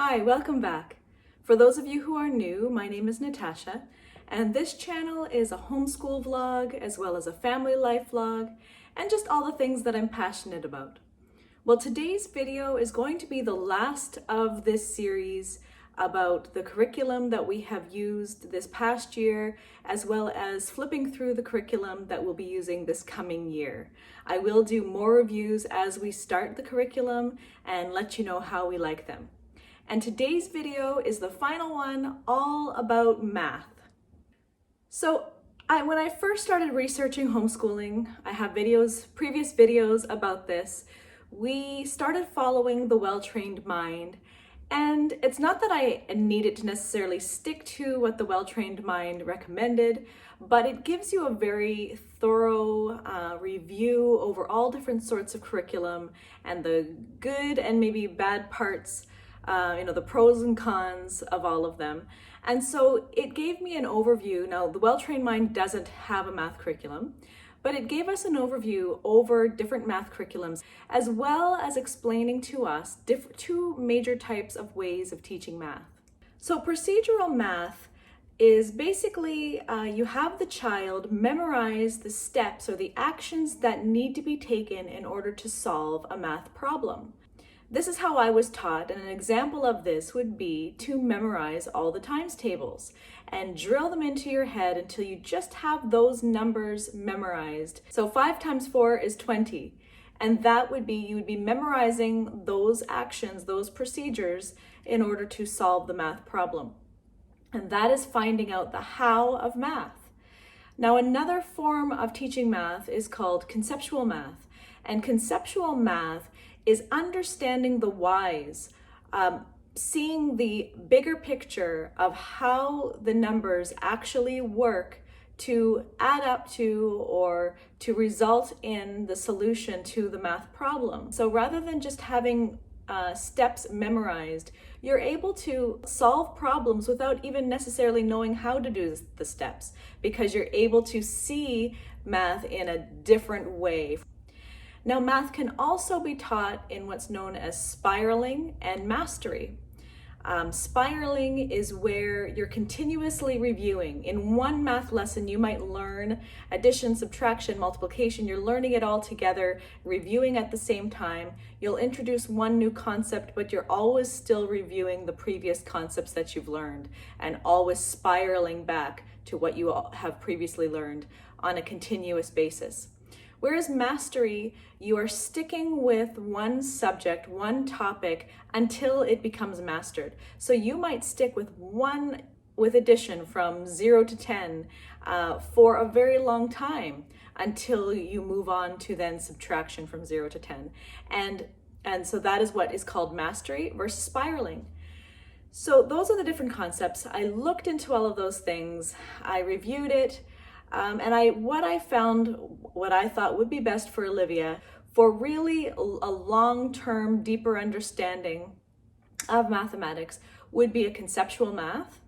Hi, welcome back. For those of you who are new, my name is Natasha, and this channel is a homeschool vlog as well as a family life vlog, and just all the things that I'm passionate about. Well, today's video is going to be the last of this series about the curriculum that we have used this past year, as well as flipping through the curriculum that we'll be using this coming year. I will do more reviews as we start the curriculum and let you know how we like them. And today's video is the final one, all about math. So when I first started researching homeschooling, I have previous videos about this. We started following the well-trained mind. And it's not that I needed to necessarily stick to what the well-trained mind recommended, but it gives you a very thorough review over all different sorts of curriculum and the good and maybe bad parts, the pros and cons of all of them. And so it gave me an overview. Now, the well-trained mind doesn't have a math curriculum, but it gave us an overview over different math curriculums, as well as explaining to us two major types of ways of teaching math. So procedural math is basically you have the child memorize the steps or the actions that need to be taken in order to solve a math problem. This is how I was taught, and an example of this would be to memorize all the times tables and drill them into your head until you just have those numbers memorized. So 5 times 4 is 20, and you would be memorizing those actions, those procedures, in order to solve the math problem. And that is finding out the how of math. Now, another form of teaching math is called conceptual math, and conceptual math is understanding the whys, seeing the bigger picture of how the numbers actually work to add up to or to result in the solution to the math problem. So rather than just having steps memorized, you're able to solve problems without even necessarily knowing how to do the steps, because you're able to see math in a different way. Now, math can also be taught in what's known as spiraling and mastery. Spiraling is where you're continuously reviewing. In one math lesson, you might learn addition, subtraction, multiplication. You're learning it all together, reviewing at the same time. You'll introduce one new concept, but you're always still reviewing the previous concepts that you've learned and always spiraling back to what you have previously learned on a continuous basis. Whereas mastery, you are sticking with one subject, one topic, until it becomes mastered. So you might stick with addition from 0 to 10 for a very long time until you move on to then subtraction from 0 to 10. And so that is what is called mastery versus spiraling. So those are the different concepts. I looked into all of those things. I reviewed it. What I thought would be best for Olivia for really a long-term, deeper understanding of mathematics would be a conceptual math.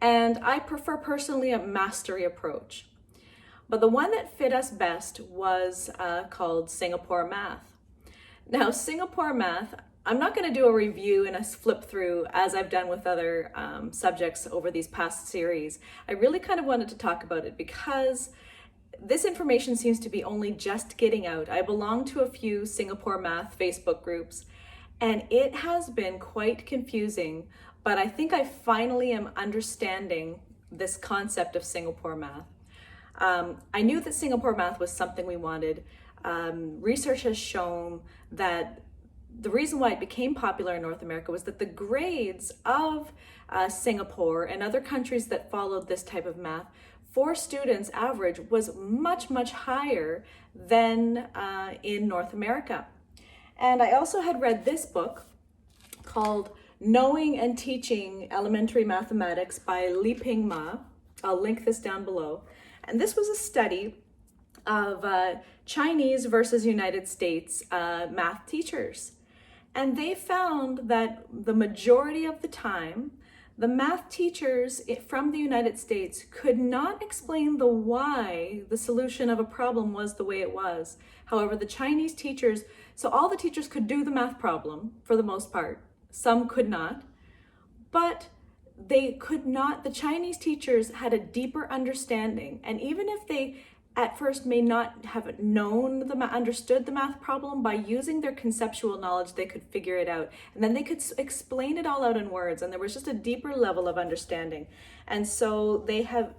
And I prefer personally a mastery approach. But the one that fit us best was called Singapore Math. Now, Singapore Math, I'm not going to do a review and a flip through as I've done with other subjects over these past series. I really kind of wanted to talk about it because this information seems to be only just getting out. I belong to a few Singapore Math Facebook groups, and it has been quite confusing, but I think I finally am understanding this concept of Singapore Math. I knew that Singapore Math was something we wanted. Research has shown that the reason why it became popular in North America was that the grades of Singapore and other countries that followed this type of math for students average was much, much higher than in North America. And I also had read this book called Knowing and Teaching Elementary Mathematics by Liping Ma. I'll link this down below. And this was a study of Chinese versus United States math teachers. And they found that the majority of the time, the math teachers from the United States could not explain the why the solution of a problem was the way it was. However, the Chinese teachers, so all the teachers could do the math problem for the most part. Some could not. but they could not, the Chinese teachers had a deeper understanding. And even if they at first may not have understood the math problem, by using their conceptual knowledge, they could figure it out. And then they could explain it all out in words. And there was just a deeper level of understanding. And so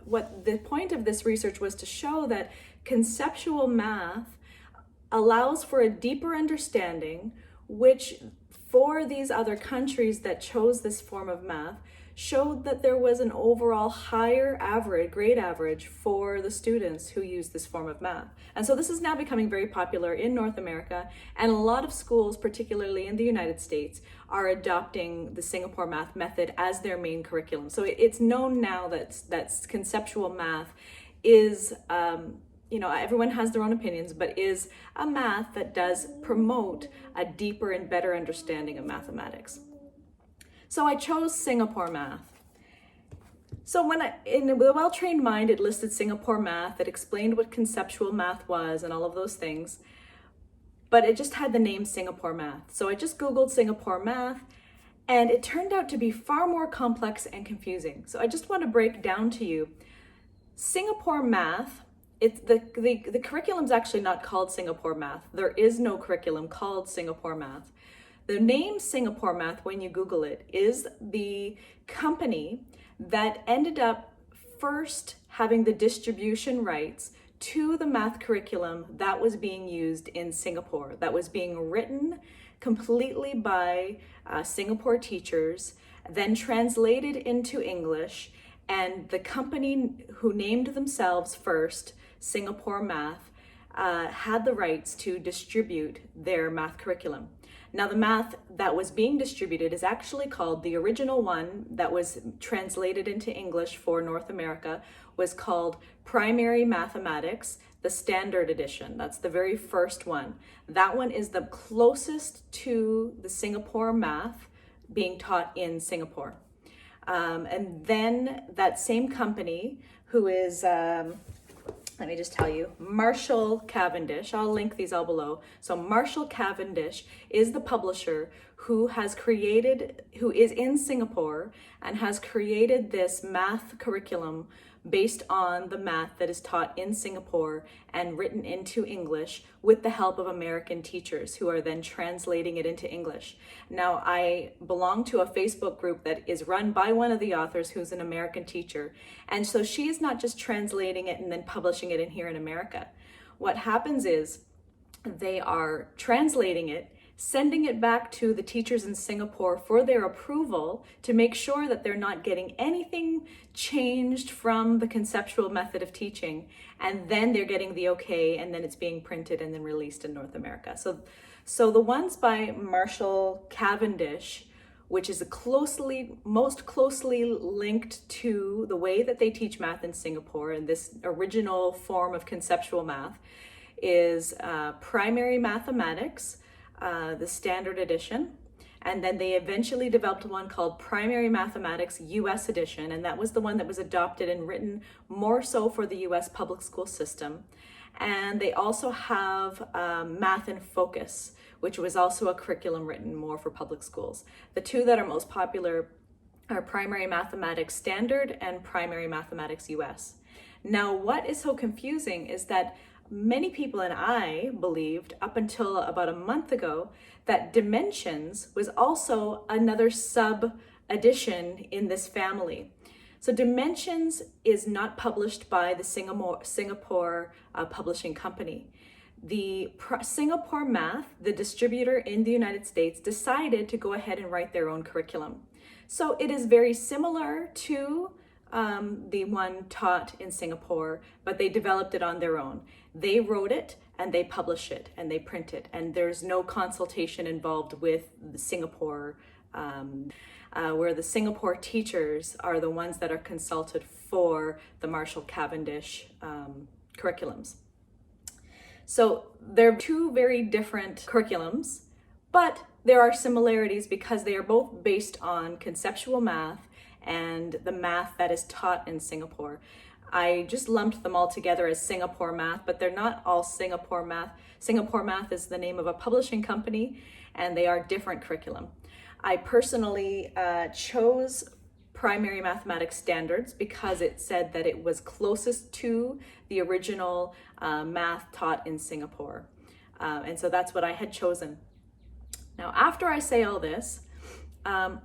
what the point of this research was to show that conceptual math allows for a deeper understanding, which for these other countries that chose this form of math, showed that there was an overall higher grade average for the students who use this form of math. And so this is now becoming very popular in North America, and a lot of schools, particularly in the United States, are adopting the Singapore math method as their main curriculum. So it's known now that conceptual math is, everyone has their own opinions, but is a math that does promote a deeper and better understanding of mathematics. So I chose Singapore math. So in the well-trained mind, it listed Singapore math, it explained what conceptual math was and all of those things, but it just had the name Singapore math. So I just Googled Singapore math, and it turned out to be far more complex and confusing. So I just want to break down to you. Singapore math, the curriculum's actually not called Singapore math. There is no curriculum called Singapore math. The name Singapore Math, when you Google it, is the company that ended up first having the distribution rights to the math curriculum that was being used in Singapore, that was being written completely by Singapore teachers, then translated into English, and the company who named themselves first, Singapore Math, had the rights to distribute their math curriculum. Now, the math that was being distributed is actually called, the original one that was translated into English for North America was called Primary Mathematics, the Standard Edition. That's the very first one. That one is the closest to the Singapore math being taught in Singapore. And then that same company, who is, let me just tell you, Marshall Cavendish, I'll link these all below. So Marshall Cavendish is the publisher who is in Singapore and has created this math curriculum based on the math that is taught in Singapore and written into English with the help of American teachers who are then translating it into English. Now, I belong to a Facebook group that is run by one of the authors who's an American teacher. And so she is not just translating it and then publishing it in here in America. What happens is they are translating it, sending it back to the teachers in Singapore for their approval to make sure that they're not getting anything changed from the conceptual method of teaching. And then they're getting the okay, and then it's being printed and then released in North America. So the ones by Marshall Cavendish, which is most closely linked to the way that they teach math in Singapore, and this original form of conceptual math, is Primary Mathematics, the Standard Edition, and then they eventually developed one called Primary Mathematics US Edition, and that was the one that was adopted and written more so for the US public school system. And they also have Math in Focus, which was also a curriculum written more for public schools. The two that are most popular are Primary Mathematics Standard and Primary Mathematics US. Now, what is so confusing is that many people, and I believed up until about a month ago, that Dimensions was also another sub-edition in this family. So Dimensions is not published by the Singapore publishing company. The Singapore Math, the distributor in the United States, decided to go ahead and write their own curriculum. So it is very similar to the one taught in Singapore, but they developed it on their own. They wrote it and they publish it and they print it, and there's no consultation involved with the Singapore, where the Singapore teachers are the ones that are consulted for the Marshall Cavendish curriculums. So they're two very different curriculums, but there are similarities because they are both based on conceptual math and the math that is taught in Singapore. I just lumped them all together as Singapore Math, but they're not all Singapore Math. Singapore Math is the name of a publishing company, and they are different curriculum. I personally chose primary mathematics standards because it said that it was closest to the original math taught in Singapore. And so that's what I had chosen. Now, after I say all this, so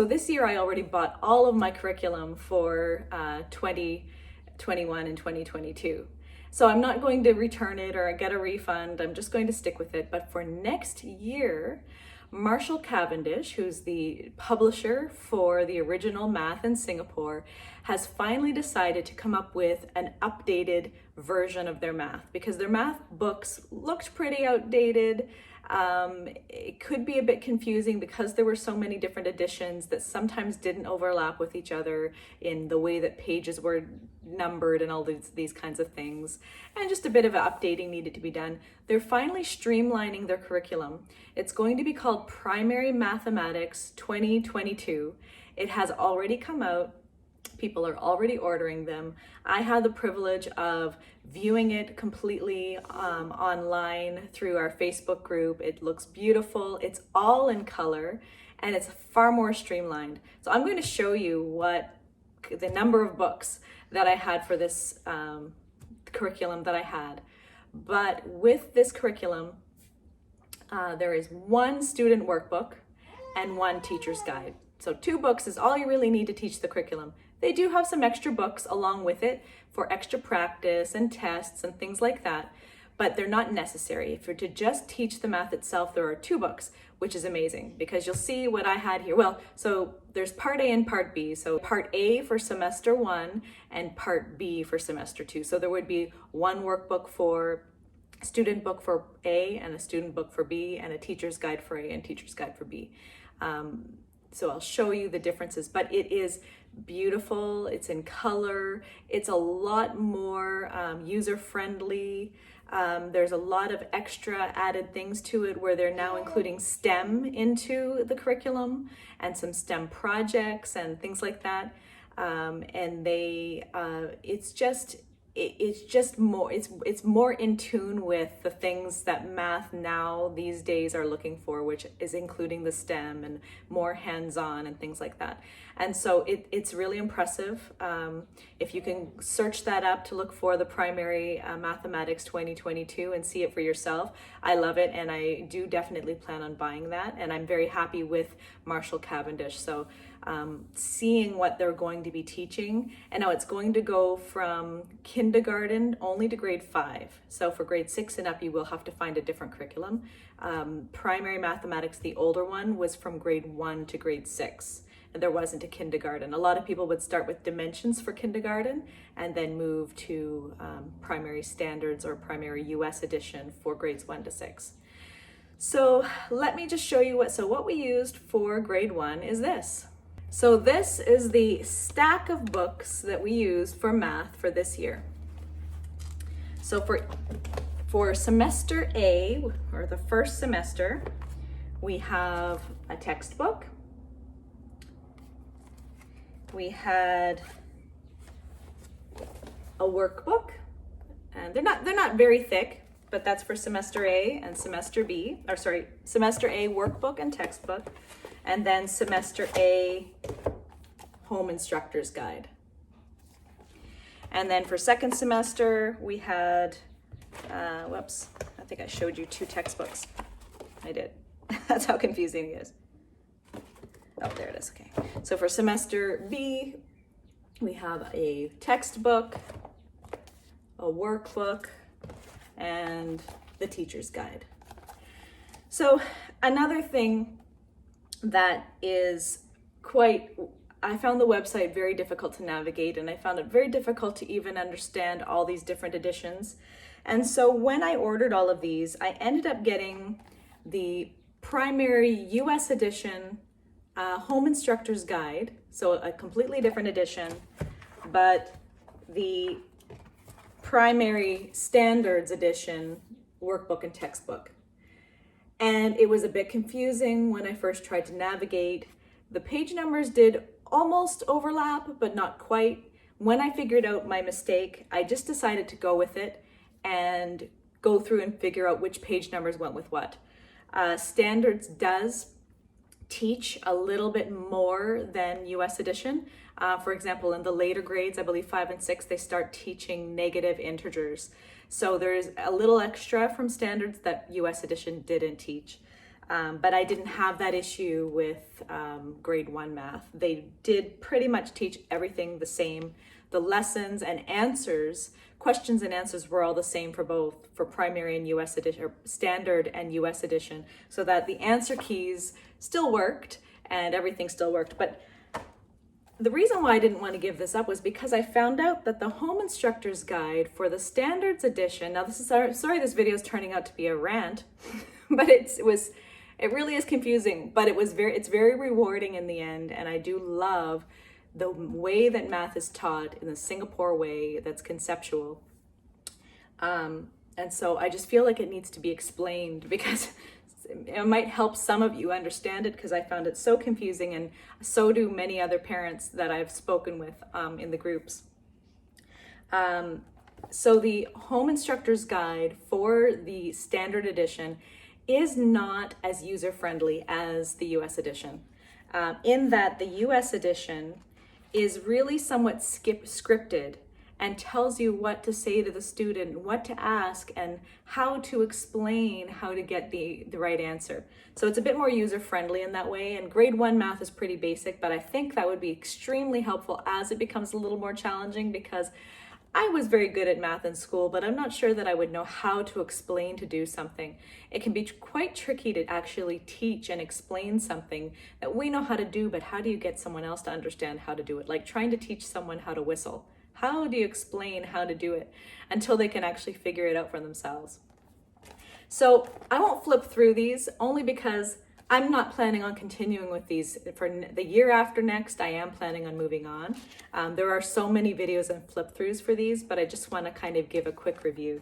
this year I already bought all of my curriculum for 2021 and 2022. So I'm not going to return it or get a refund. I'm just going to stick with it. But for next year, Marshall Cavendish, who's the publisher for the original math in Singapore, has finally decided to come up with an updated version of their math because their math books looked pretty outdated. It could be a bit confusing because there were so many different editions that sometimes didn't overlap with each other in the way that pages were numbered and all these kinds of things. And just a bit of updating needed to be done. They're finally streamlining their curriculum. It's going to be called Primary Mathematics 2022. It has already come out. People are already ordering them. I had the privilege of viewing it completely online through our Facebook group. It looks beautiful. It's all in color and it's far more streamlined. So I'm going to show you what the number of books that I had for this curriculum that I had. But with this curriculum, there is one student workbook and one teacher's guide. So 2 books is all you really need to teach the curriculum. They do have some extra books along with it for extra practice and tests and things like that, but they're not necessary. If you're to just teach the math itself, there are 2 books, which is amazing because you'll see what I had here. Well, so there's part A and part B. So part A for semester 1 and part B for semester 2. So there would be one workbook for student book for A and a student book for B and a teacher's guide for A and teacher's guide for B. So I'll show you the differences, but it is beautiful. It's in color. It's a lot more user-friendly. There's a lot of extra added things to it where they're now including STEM into the curriculum and some STEM projects and things like that. And it's more in tune with the things that math now these days are looking for, which is including the STEM and more hands-on and things like that. And so it's really impressive. If you can search that up to look for the Primary Mathematics 2022 and see it for yourself, I love it, and I do definitely plan on buying that. And I'm very happy with Marshall Cavendish. So seeing what they're going to be teaching, and now it's going to go from kindergarten only to grade 5. So for grade 6 and up, you will have to find a different curriculum. Primary mathematics, the older one, was from grade 1 to grade 6. And there wasn't a kindergarten. A lot of people would start with dimensions for kindergarten and then move to primary standards or primary US edition for grades 1 to 6. So let me just show you what we used for grade 1 is this. So this is the stack of books that we used for math for this year. So for semester A, or the first semester, we have a textbook. We had a workbook, and they're not very thick, but that's for semester A and semester B, semester A workbook and textbook, and then semester A home instructor's guide. And then for second semester, we had, I think I showed you 2 textbooks. I did. That's how confusing it is. Oh, there it is, okay. So for semester B, we have a textbook, a workbook, and the teacher's guide. So another thing that is I found the website very difficult to navigate, and I found it very difficult to even understand all these different editions. And so when I ordered all of these, I ended up getting the primary US edition home instructor's guide, so a completely different edition, but the primary standards edition workbook and textbook. And it was a bit confusing when I first tried to navigate. The page numbers did almost overlap, but not quite. When I figured out my mistake, I just decided to go with it and go through and figure out which page numbers went with what. Standards does teach a little bit more than US edition. For example, in the later grades, I believe 5 and 6, they start teaching negative integers. So there's a little extra from standards that US edition didn't teach. But I didn't have that issue with grade 1 math. They did pretty much teach everything the same. The lessons and answers, questions and answers were all the same for both, for primary and US edition, or standard and US edition, so that the answer keys still worked and everything still worked. But the reason why I didn't want to give this up was because I found out that the Home Instructor's Guide for the Standards Edition, now this is, sorry this video is turning out to be a rant, but it really is confusing, but it's very rewarding in the end, and I do love the way that math is taught in the Singapore way that's conceptual. And so I just feel like it needs to be explained because it might help some of you understand it, because I found it so confusing, and so do many other parents that I've spoken with in the groups. So the Home Instructor's Guide for the Standard Edition is not as user-friendly as the US edition, in that the US edition is really somewhat scripted and tells you what to say to the student, what to ask, and how to explain how to get the right answer. So it's a bit more user-friendly in that way, and grade 1 math is pretty basic, but I think that would be extremely helpful as it becomes a little more challenging, because I was very good at math in school, but I'm not sure that I would know how to explain to do something. It can be quite tricky to actually teach and explain something that we know how to do, but how do you get someone else to understand how to do it? Like trying to teach someone how to whistle. How do you explain how to do it until they can actually figure it out for themselves? So I won't flip through these, only because I'm not planning on continuing with these for the year after next. I am planning on moving on. There are so many videos and flip throughs for these, but I just want to kind of give a quick review.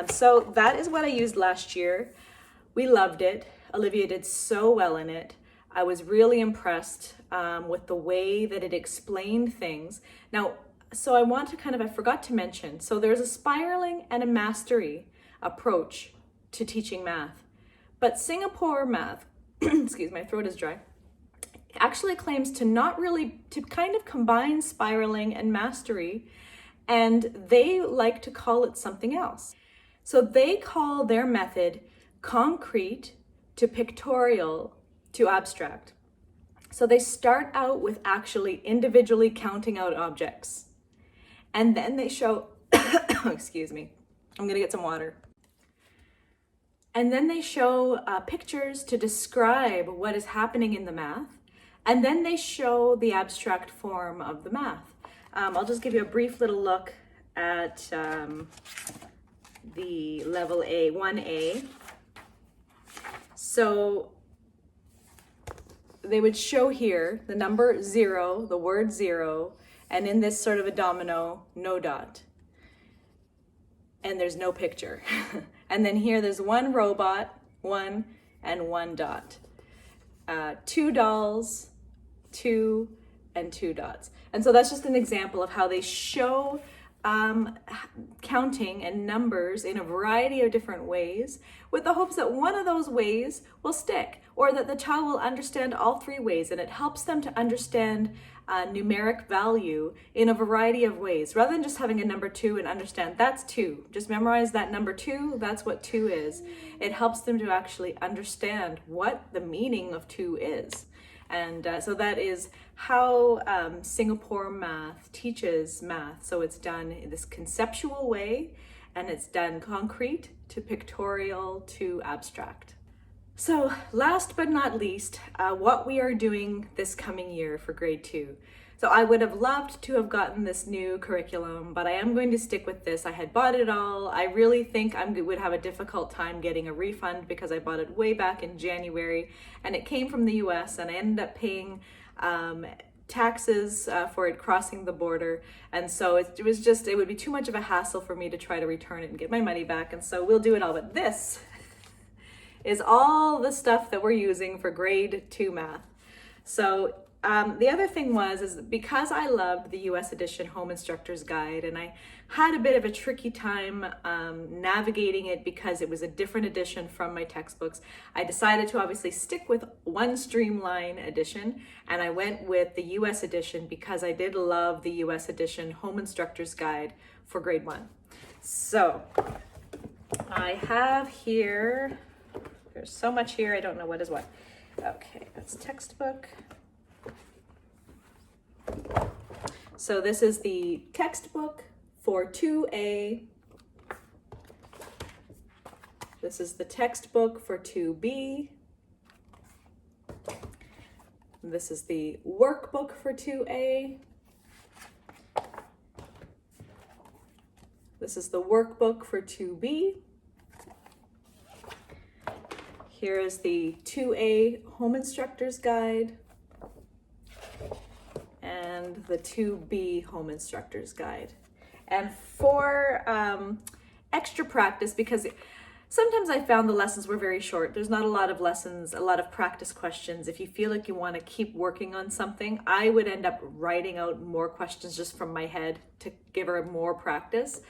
So that is what I used last year. We loved it. Olivia did so well in it. I was really impressed with the way that it explained things. Now, so I forgot to mention, so there's a spiraling and a mastery approach to teaching math. But Singapore math, excuse my throat is dry, actually claims to kind of combine spiraling and mastery, and they like to call it something else. So they call their method concrete to pictorial to abstract. So they start out with actually individually counting out objects, and then they show, excuse me, I'm gonna get some water. And then they show pictures to describe what is happening in the math. And then they show the abstract form of the math. I'll just give you a brief little look at the level A, 1A. So they would show here the number 0, the word 0, and in this sort of a domino, no dot. And there's no picture. And then here there's one robot, 1, and 1 dot. 2 dolls, 2, and 2 dots. And so that's just an example of how they show counting and numbers in a variety of different ways, with the hopes that one of those ways will stick, or that the child will understand all 3 ways, and it helps them to understand numeric value in a variety of ways, rather than just having a number 2 and understand that's 2. Just memorize that number 2, that's what 2 is. It helps them to actually understand what the meaning of 2 is. And so that is how Singapore math teaches math. So it's done in this conceptual way, and it's done concrete to pictorial to abstract. So last but not least, what we are doing this coming year for grade 2. So I would have loved to have gotten this new curriculum, but I am going to stick with this. I had bought it all. I really think I would have a difficult time getting a refund because I bought it way back in January, and it came from the US, and I ended up paying taxes for it crossing the border. And so it would be too much of a hassle for me to try to return it and get my money back. And so we'll do it all. But this is all the stuff that we're using for grade 2 math. So the other thing is because I loved the US edition Home Instructor's Guide, and I had a bit of a tricky time navigating it because it was a different edition from my textbooks, I decided to obviously stick with one streamline edition, and I went with the US edition because I did love the US edition Home Instructor's Guide for grade 1. So I have here, there's so much here, I don't know what is what. Okay, that's textbook. So this is the textbook for 2A. This is the textbook for 2B. This is the workbook for 2A. This is the workbook for 2B. Here is the 2A Home Instructor's Guide and the 2B Home Instructor's Guide. And for extra practice, because sometimes I found the lessons were very short. There's not a lot of lessons, a lot of practice questions. If you feel like you want to keep working on something, I would end up writing out more questions just from my head to give her more practice.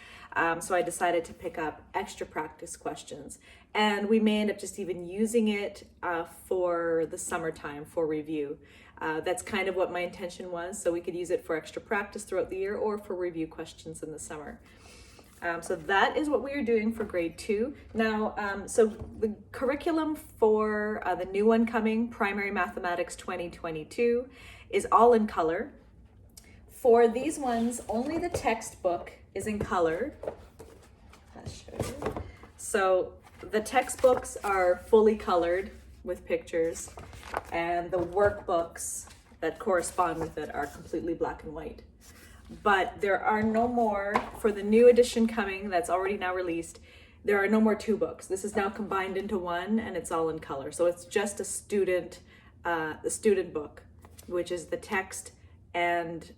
So I decided to pick up extra practice questions. And we may end up just even using it for the summertime for review. That's kind of what my intention was. So we could use it for extra practice throughout the year or for review questions in the summer. So that is what we are doing for grade 2. Now, so the curriculum for the new one coming, Primary Mathematics 2022, is all in color. For these ones, only the textbook is in color. I'll show you. So the textbooks are fully colored with pictures, and the workbooks that correspond with it are completely black and white. But there are no more, for the new edition coming that's already now released, there are no more 2 books. This is now combined into one, and it's all in color. So it's just a student, the student book, which is the text and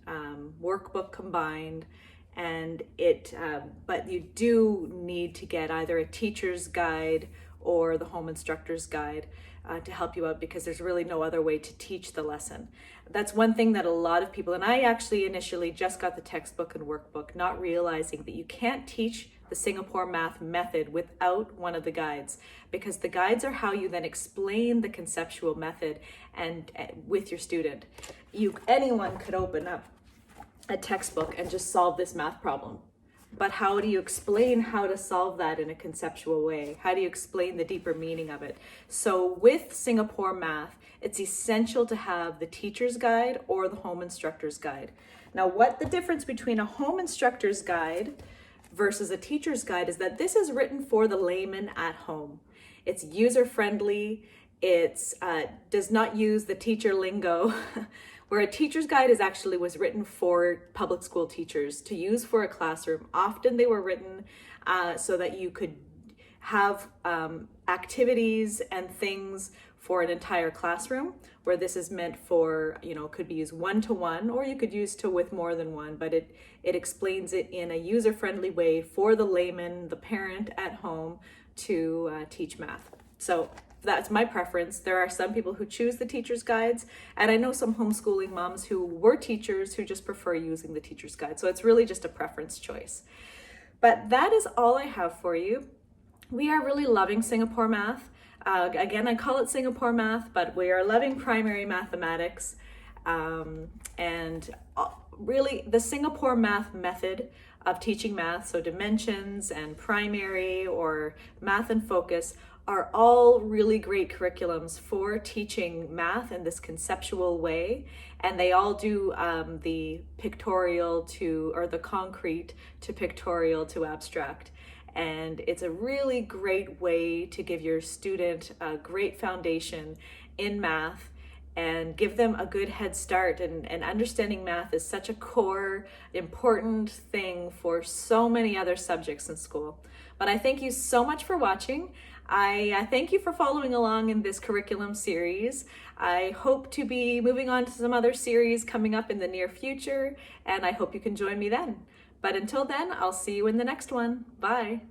workbook combined. And but you do need to get either a teacher's guide or the home instructor's guide to help you out, because there's really no other way to teach the lesson. That's one thing that a lot of people, and I actually initially just got the textbook and workbook, not realizing that you can't teach the Singapore Math method without one of the guides, because the guides are how you then explain the conceptual method and with your student. Anyone could open up a textbook and just solve this math problem. But how do you explain how to solve that in a conceptual way? How do you explain the deeper meaning of it? So with Singapore Math, it's essential to have the teacher's guide or the home instructor's guide. Now, what the difference between a home instructor's guide versus a teacher's guide is that this is written for the layman at home. It's user-friendly. It does not use the teacher lingo. Where a teacher's guide was written for public school teachers to use for a classroom. Often they were written so that you could have activities and things for an entire classroom, where this is meant for, could be used one-to-one, or you could use with more than one, but it explains it in a user-friendly way for the layman, the parent at home, to teach math. So that's my preference. There are some people who choose the teacher's guides, and I know some homeschooling moms who were teachers who just prefer using the teacher's guide. So it's really just a preference choice. But that is all I have for you. We are really loving Singapore Math. Again, I call it Singapore Math, but we are loving primary mathematics. And really the Singapore Math method of teaching math, so dimensions and primary or math and focus, are all really great curriculums for teaching math in this conceptual way. And they all do the pictorial or the concrete to pictorial to abstract. And it's a really great way to give your student a great foundation in math and give them a good head start. And understanding math is such a core, important thing for so many other subjects in school. But I thank you so much for watching. I thank you for following along in this curriculum series. I hope to be moving on to some other series coming up in the near future, and I hope you can join me then. But until then, I'll see you in the next one. Bye.